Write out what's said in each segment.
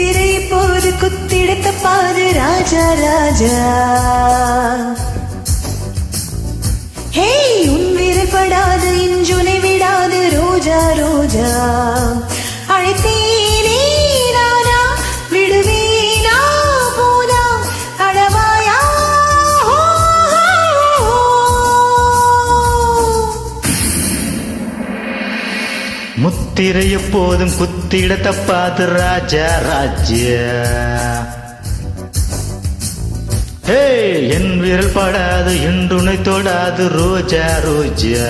முத்திரை போது குத்திடத்த பாது ராஜா ராஜா. ஹே உன் விரல் படாது இன்றுனை விடாது ரோஜா ரோஜா. அழைத்தேனே நானா விடுவேனா போனா அழவாயா. முத்திரை எப்போதும் குத்திட தப்பாது ராஜா ராஜா. ஹே என் விரல் படாது என்றுனை தொடாது ரோஜா ரோஜா.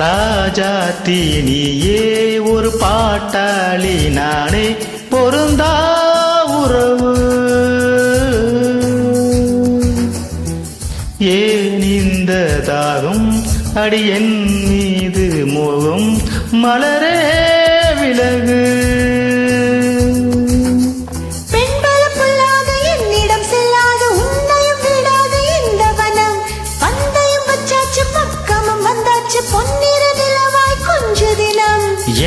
ராஜாத்தி நீயே ஒரு பாட்டாளி நானே பொருந்தா உறவு. ஏன் இந்த தாகம் அடி என் மீது மோகம் மலரே விலகு.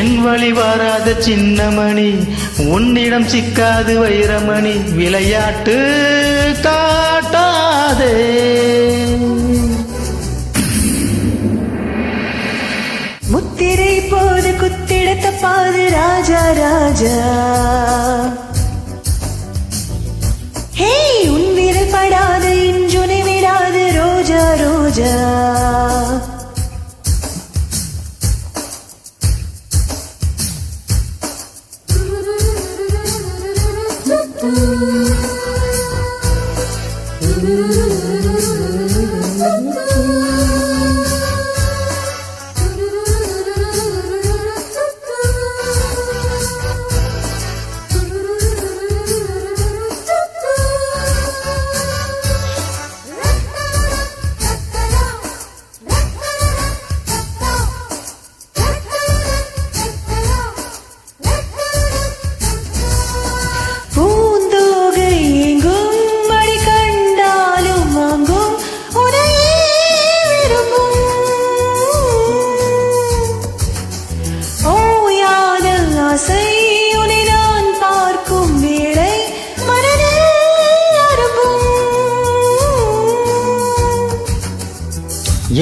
என் வழி வாராத சின்னமணி உன்னிடம் சிக்காது வைரமணி விளையாட்டு காட்டாதே. முத்திரை போது குத்திடத்த பாது ராஜா ராஜா. ஹே உன் விரல் படாது இன்றுனை விடாது ரோஜா ரோஜா.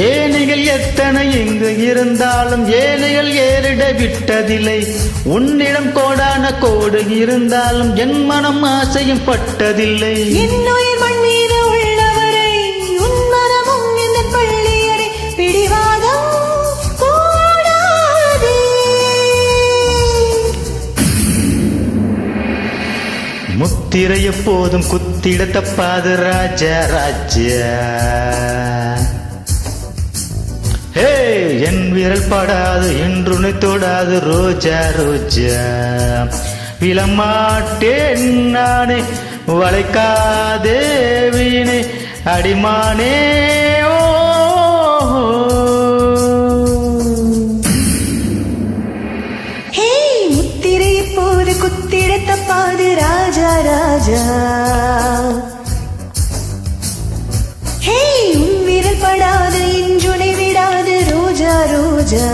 ஏனைகள் எத்தனை எங்கு இருந்தாலும் ஏனைகள் ஏறிட விட்டதில்லை. உன்னிடம் கோடான கோடு இருந்தாலும் என் மனம் ஆசையும் பட்டதில்லை. என்னுயிர் மண் மீது உள்ளவரை உன் மனமும் என் பள்ளியறை பிடிவாதம் கூடாதே. முத்திரை எப்போதும் குத்திட தப்பாது ராஜா ராஜா. ஹே என் விரல் படாது என்றுனை தொடாது ரோஜா ரோஜா. விளமாட்டேன் நானே வளைக்காதே வீணே அடிமானே. ஓ ஹே முத்திரை போது குத்திட தப்பாது ராஜா ராஜா. ஹே உன் விரல் படாது இன்றுனை விடாது ரோஜா ரோஜா.